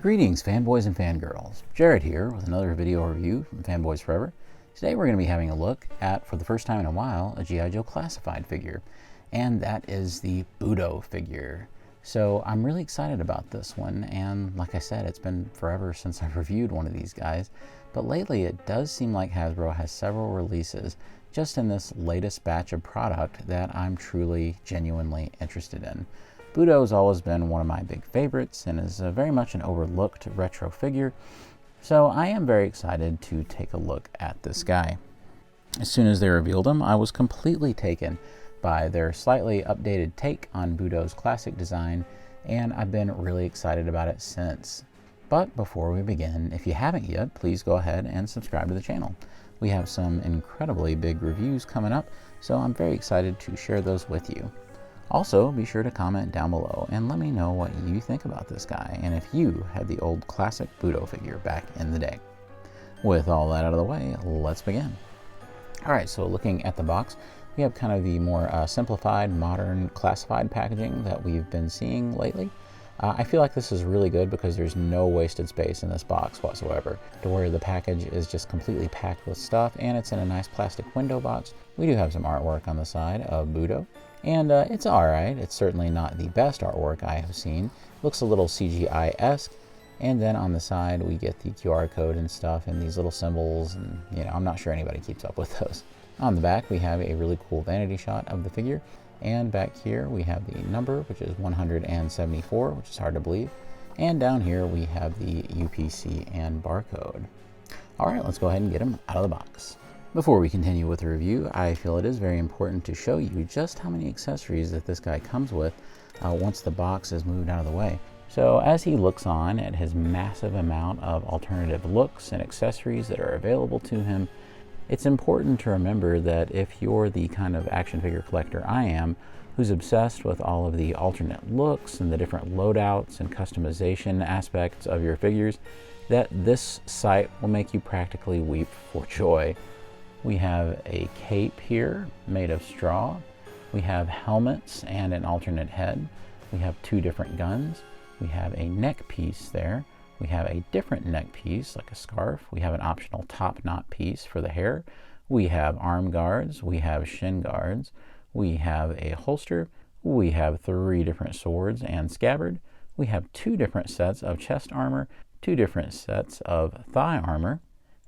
Greetings, fanboys and fangirls. Jared here with another video review from Fanboys Forever. Today we're going to be having a look at, for the first time in a while, a G.I. Joe classified figure, and that is the BUDO figure. So I'm really excited about this one, and like I said, it's been forever since I've reviewed one of these guys, but lately it does seem like Hasbro has several releases just in this latest batch of product that I'm truly, genuinely interested in. BUDO has always been one of my big favorites and is very much an overlooked retro figure, so I am very excited to take a look at this guy. As soon as they revealed him, I was completely taken by their slightly updated take on BUDO's classic design, and I've been really excited about it since. But before we begin, if you haven't yet, please go ahead and subscribe to the channel. We have some incredibly big reviews coming up, so I'm very excited to share those with you. Also, be sure to comment down below and let me know what you think about this guy and if you had the old classic BUDO figure back in the day. With all that out of the way, let's begin. Alright, so looking at the box, we have kind of the more simplified, modern, classified packaging that we've been seeing lately. I feel like this is really good because there's no wasted space in this box whatsoever, to where the package is just completely packed with stuff, and it's in a nice plastic window box. We do have some artwork on the side of BUDO, and it's alright. It's certainly not the best artwork I have seen. Looks a little CGI-esque, and then on the side we get the QR code and stuff and these little symbols, and I'm not sure anybody keeps up with those. On the back we have a really cool vanity shot of the figure, and back here we have the number, which is 174, which is hard to believe, and down here we have the UPC and barcode. Alright, let's go ahead and get him out of the box. Before we continue with the review, I feel it is very important to show you just how many accessories that this guy comes with once the box is moved out of the way. So as he looks on at his massive amount of alternative looks and accessories that are available to him, it's important to remember that if you're the kind of action figure collector I am, who's obsessed with all of the alternate looks and the different loadouts and customization aspects of your figures, that this site will make you practically weep for joy. We have a cape here made of straw. We have helmets and an alternate head. We have two different guns. We have a neck piece there. We have a different neck piece, like a scarf. We have an optional top knot piece for the hair. We have arm guards. We have shin guards. We have a holster. We have 3 different swords and scabbard. We have 2 different sets of chest armor, 2 different sets of thigh armor,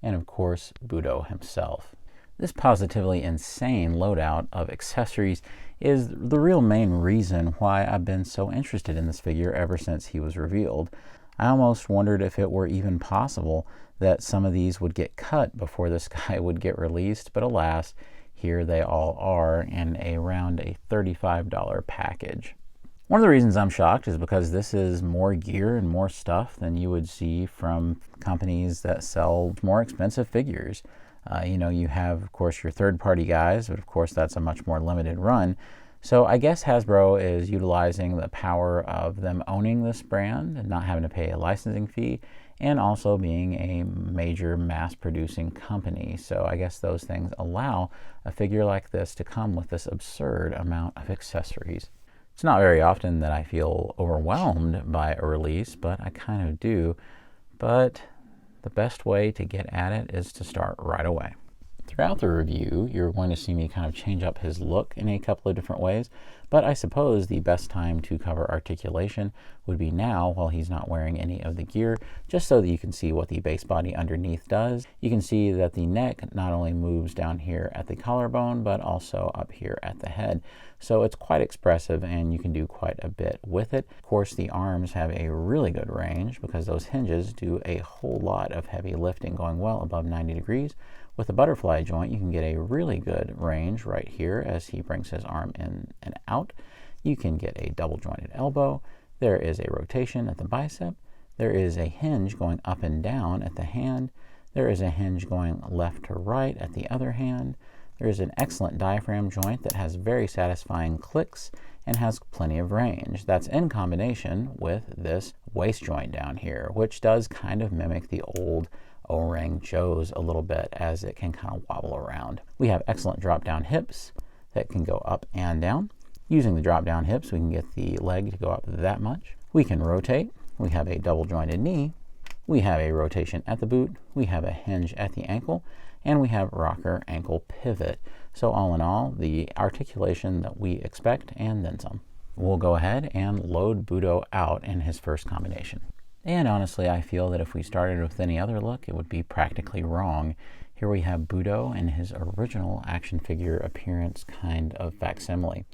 and of course, BUDO himself. This positively insane loadout of accessories is the real main reason why I've been so interested in this figure ever since he was revealed. I almost wondered if it were even possible that some of these would get cut before this guy would get released, but alas, here they all are in around a $35 package. One of the reasons I'm shocked is because this is more gear and more stuff than you would see from companies that sell more expensive figures. You have, of course, your third-party guys, but of course that's a much more limited run. So I guess Hasbro is utilizing the power of them owning this brand and not having to pay a licensing fee, and also being a major mass-producing company. So I guess those things allow a figure like this to come with this absurd amount of accessories. It's not very often that I feel overwhelmed by a release, but I kind of do. But the best way to get at it is to start right away. Throughout the review, you're going to see me kind of change up his look in a couple of different ways, but I suppose the best time to cover articulation would be now while he's not wearing any of the gear, just so that you can see what the base body underneath does. You can see that the neck not only moves down here at the collarbone, but also up here at the head. So it's quite expressive and you can do quite a bit with it. Of course, the arms have a really good range because those hinges do a whole lot of heavy lifting, going well above 90 degrees. With the butterfly joint, you can get a really good range right here as he brings his arm in and out. You can get a double jointed elbow. There is a rotation at the bicep. There is a hinge going up and down at the hand. There is a hinge going left to right at the other hand. There is an excellent diaphragm joint that has very satisfying clicks and has plenty of range. That's in combination with this waist joint down here, which does kind of mimic the old O-ring Joes a little bit, as it can kind of wobble around. We have excellent drop down hips that can go up and down. Using the drop down hips, we can get the leg to go up that much. We can rotate we have a double jointed knee, we have a rotation at the boot, we have a hinge at the ankle, and we have rocker ankle pivot. So all in all, the articulation that we expect and then some. We'll go ahead and load BUDO out in his first combination. And honestly, I feel that if we started with any other look, it would be practically wrong. Here we have BUDO in his original action figure appearance kind of facsimile.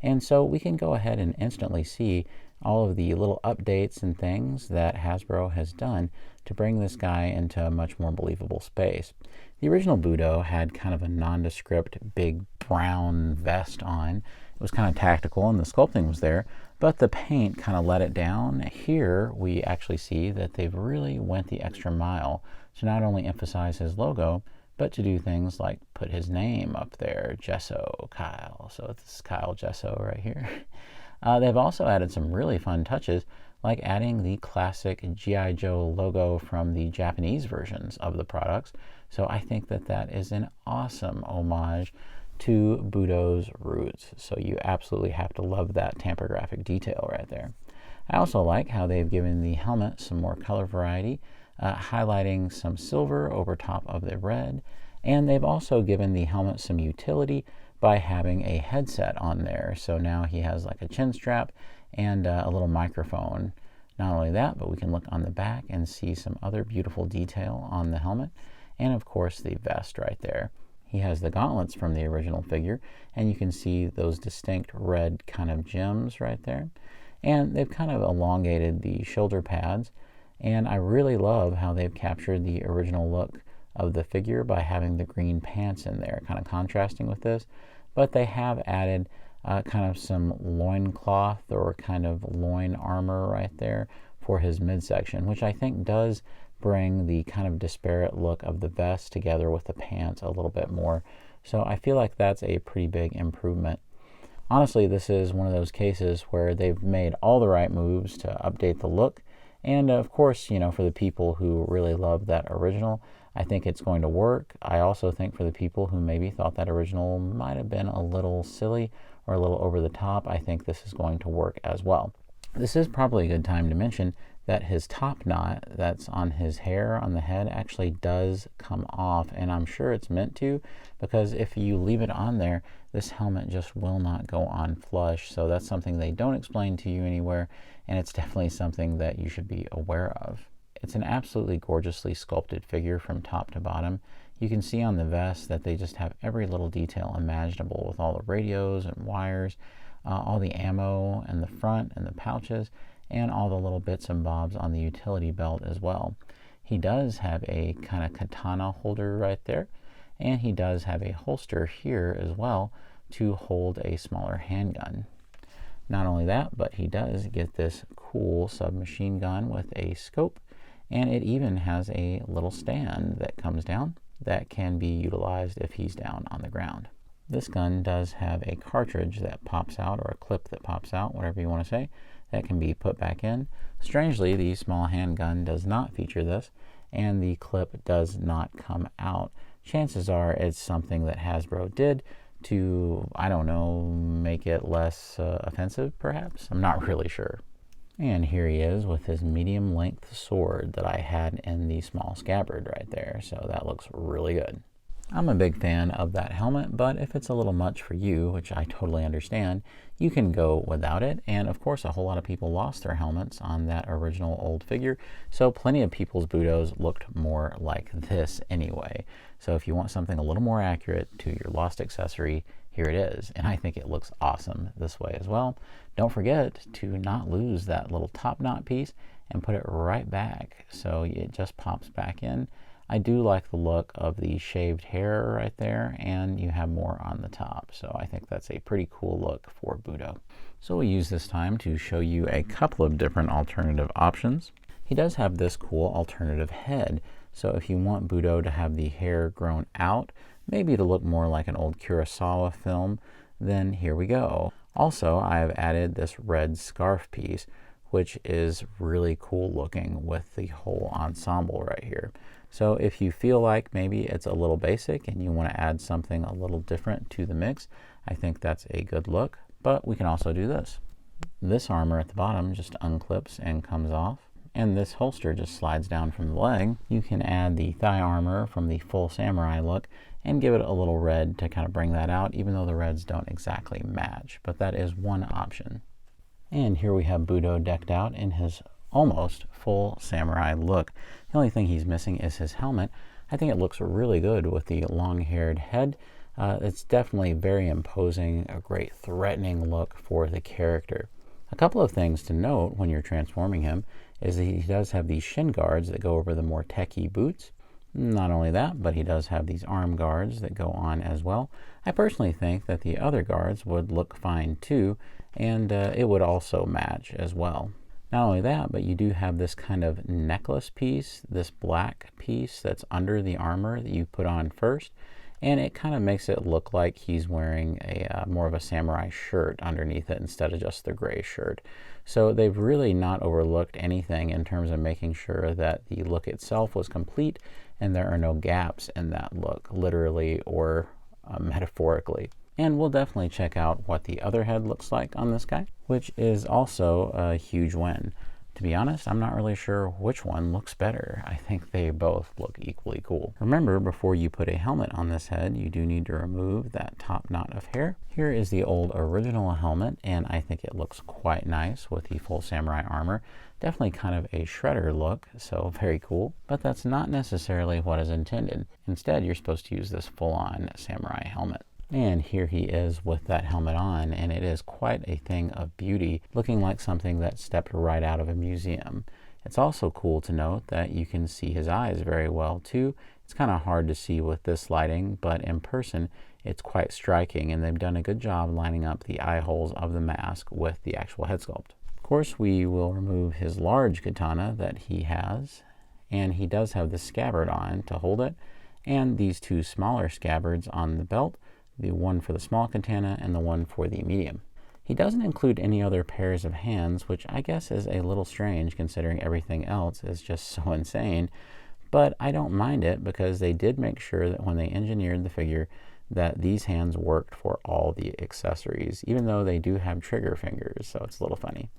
And so we can go ahead and instantly see all of the little updates and things that Hasbro has done to bring this guy into a much more believable space. The original BUDO had kind of a nondescript big brown vest on. It was kind of tactical and the sculpting was there, but the paint kind of let it down. Here we actually see that they've really went the extra mile to not only emphasize his logo, but to do things like put his name up there, Gesso Kyle. So this is Kyle Gesso right here. They've also added some really fun touches, like adding the classic G.I. Joe logo from the Japanese versions of the products. So I think that that is an awesome homage to BUDO's roots. So you absolutely have to love that tampographic detail right there. I also like how they've given the helmet some more color variety, highlighting some silver over top of the red. And they've also given the helmet some utility by having a headset on there. So now he has like a chin strap and a little microphone. Not only that, but we can look on the back and see some other beautiful detail on the helmet. And of course the vest right there. He has the gauntlets from the original figure, and you can see those distinct red kind of gems right there. And they've kind of elongated the shoulder pads, and I really love how they've captured the original look of the figure by having the green pants in there, kind of contrasting with this. But they have added kind of some loincloth or kind of loin armor right there for his midsection, which I think does bring the kind of disparate look of the vest together with the pants a little bit more. So I feel like that's a pretty big improvement. Honestly, this is one of those cases where they've made all the right moves to update the look. And of course, you know, for the people who really love that original, I think it's going to work. I also think for the people who maybe thought that original might have been a little silly or a little over the top, I think this is going to work as well. This is probably a good time to mention that his top knot that's on his hair on the head actually does come off, and I'm sure it's meant to, because if you leave it on there, this helmet just will not go on flush. So that's something they don't explain to you anywhere, and it's definitely something that you should be aware of. It's an absolutely gorgeously sculpted figure from top to bottom. You can see on the vest that they just have every little detail imaginable, with all the radios and wires, all the ammo in the front and the pouches, and all the little bits and bobs on the utility belt as well. He does have a kind of katana holder right there, and he does have a holster here as well to hold a smaller handgun. Not only that, but he does get this cool submachine gun with a scope, and it even has a little stand that comes down that can be utilized if he's down on the ground. This gun does have a cartridge that pops out, or a clip that pops out, whatever you want to say, that can be put back in. Strangely, the small handgun does not feature this, and the clip does not come out. Chances are it's something that Hasbro did to, I don't know, make it less offensive, perhaps? I'm not really sure. And here he is with his medium length sword that I had in the small scabbard right there, so that looks really good. I'm a big fan of that helmet, but if it's a little much for you, which I totally understand, you can go without it. And of course, a whole lot of people lost their helmets on that original old figure, so plenty of people's BUDOs looked more like this anyway. So if you want something a little more accurate to your lost accessory, here it is. And I think it looks awesome this way as well. Don't forget to not lose that little top knot piece and put it right back so it just pops back in. I do like the look of the shaved hair right there, and you have more on the top. So I think that's a pretty cool look for BUDO. So we'll use this time to show you a couple of different alternative options. He does have this cool alternative head. So if you want BUDO to have the hair grown out, maybe to look more like an old Kurosawa film, then here we go. Also, I have added this red scarf piece, which is really cool looking with the whole ensemble right here. So if you feel like maybe it's a little basic and you want to add something a little different to the mix, I think that's a good look. But we can also do this. This armor at the bottom just unclips and comes off. and this holster just slides down from the leg. You can add the thigh armor from the full samurai look and give it a little red to kind of bring that out, even though the reds don't exactly match, but that is one option. And here we have Budo decked out in his almost full samurai look. The only thing he's missing is his helmet. I think it looks really good with the long-haired head. It's definitely very imposing, a great threatening look for the character. A couple of things to note when you're transforming him is that he does have these shin guards that go over the more techy boots. Not only that, but he does have these arm guards that go on as well. I personally think that the other guards would look fine too, and it would also match as well. Not only that, but you do have this kind of necklace piece, this black piece that's under the armor that you put on first, and it kind of makes it look like he's wearing a more of a samurai shirt underneath it instead of just the gray shirt. So they've really not overlooked anything in terms of making sure that the look itself was complete and there are no gaps in that look, literally or metaphorically. And we'll definitely check out what the other head looks like on this guy, which is also a huge win. To be honest, I'm not really sure which one looks better. I think they both look equally cool. Remember, before you put a helmet on this head, you do need to remove that top knot of hair. Here is the old original helmet, and I think it looks quite nice with the full samurai armor. Definitely kind of a shredder look, so very cool. But that's not necessarily what is intended. Instead, you're supposed to use this full-on samurai helmet. And here he is with that helmet on, and it is quite a thing of beauty, looking like something that stepped right out of a museum. It's also cool to note that you can see his eyes very well too. It's kind of hard to see with this lighting, but in person it's quite striking, and they've done a good job lining up the eye holes of the mask with the actual head sculpt. Of course, we will remove his large katana that he has, and he does have the scabbard on to hold it, and these two smaller scabbards on the belt, the one for the small katana and the one for the medium. He doesn't include any other pairs of hands, which I guess is a little strange considering everything else is just so insane, but I don't mind it because they did make sure that when they engineered the figure that these hands worked for all the accessories, even though they do have trigger fingers, so it's a little funny.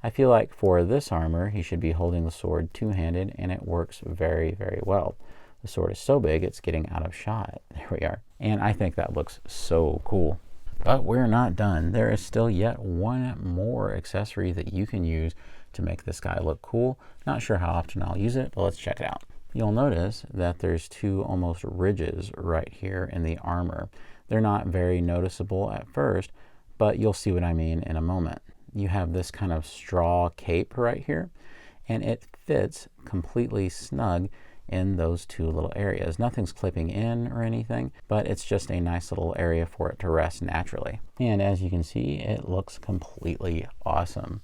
I feel like for this armor, he should be holding the sword two-handed, and it works very, very well. The sword is so big, it's getting out of shot. There we are. And I think that looks so cool. But we're not done. There is still yet one more accessory that you can use to make this guy look cool. Not sure how often I'll use it, but let's check it out. You'll notice that there's two almost ridges right here in the armor. They're not very noticeable at first, but you'll see what I mean in a moment. You have this kind of straw cape right here, and it fits completely snug in those two little areas. Nothing's clipping in or anything, but it's just a nice little area for it to rest naturally. And as you can see, it looks completely awesome.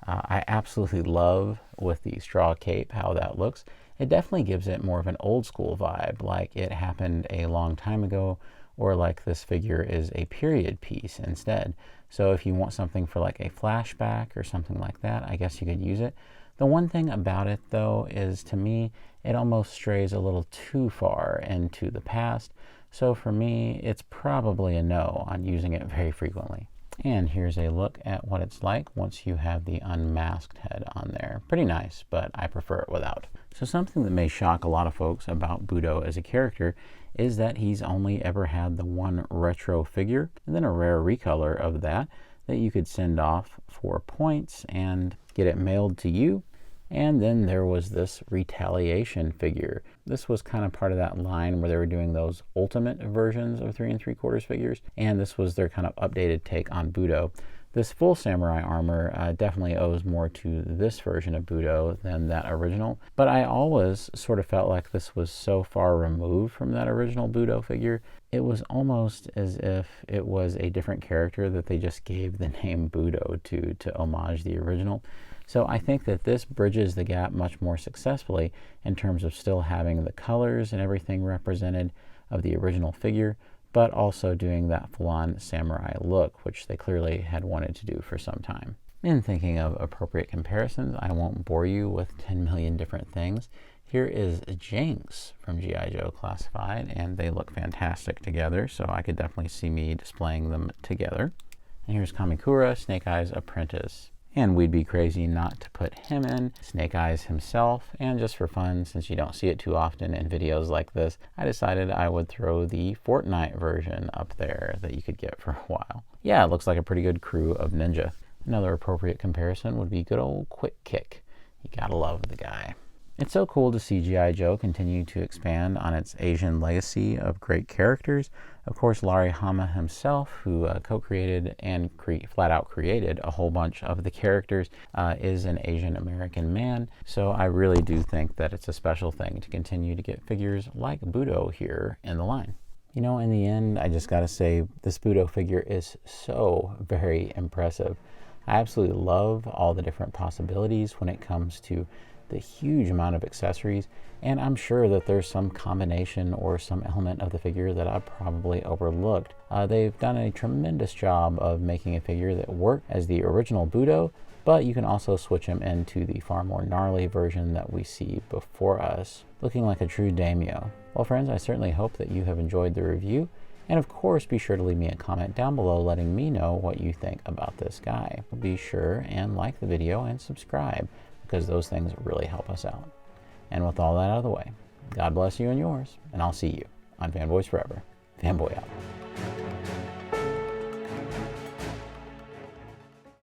I absolutely love with the straw cape how that looks. It definitely gives it more of an old school vibe, like it happened a long time ago, or like this figure is a period piece instead. So if you want something for like a flashback or something like that, I guess you could use it. The one thing about it though is, to me, it almost strays a little too far into the past. So for me, it's probably a no on using it very frequently. And here's a look at what it's like once you have the unmasked head on there. Pretty nice, but I prefer it without. So something that may shock a lot of folks about BUDO as a character is that he's only ever had the one retro figure, and then a rare recolor of that you could send off for points and get it mailed to you. And then there was this retaliation figure. This was kind of part of that line where they were doing those ultimate versions of 3 3/4 figures, and this was their kind of updated take on BUDO. This full samurai armor definitely owes more to this version of BUDO than that original, but I always sort of felt like this was so far removed from that original BUDO figure. It was almost as if it was a different character that they just gave the name BUDO to homage the original. So I think that this bridges the gap much more successfully in terms of still having the colors and everything represented of the original figure, but also doing that full-on samurai look, which they clearly had wanted to do for some time. In thinking of appropriate comparisons, I won't bore you with 10 million different things. Here is Jinx from G.I. Joe Classified, and they look fantastic together, so I could definitely see me displaying them together. And here's Kamikura, Snake Eye's apprentice. And we'd be crazy not to put him in, Snake Eyes himself, and just for fun, since you don't see it too often in videos like this, I decided I would throw the Fortnite version up there that you could get for a while. Yeah, it looks like a pretty good crew of ninja. Another appropriate comparison would be good old Quick Kick. You gotta love the guy. It's so cool to see G.I. Joe continue to expand on its Asian legacy of great characters. Of course, Larry Hama himself, who co-created and flat out created a whole bunch of the characters, is an Asian American man. So I really do think that it's a special thing to continue to get figures like BUDO here in the line. You know, in the end, I just gotta say, this BUDO figure is so very impressive. I absolutely love all the different possibilities when it comes to the huge amount of accessories, and I'm sure that there's some combination or some element of the figure that I probably overlooked. They've done a tremendous job of making a figure that worked as the original BUDO, but you can also switch him into the far more gnarly version that we see before us, looking like a true daimyo. Well friends, I certainly hope that you have enjoyed the review, and of course be sure to leave me a comment down below letting me know what you think about this guy. Be sure and like the video and subscribe, because those things really help us out. And with all that out of the way, God bless you and yours, and I'll see you on Fanboys Forever. Fanboy out.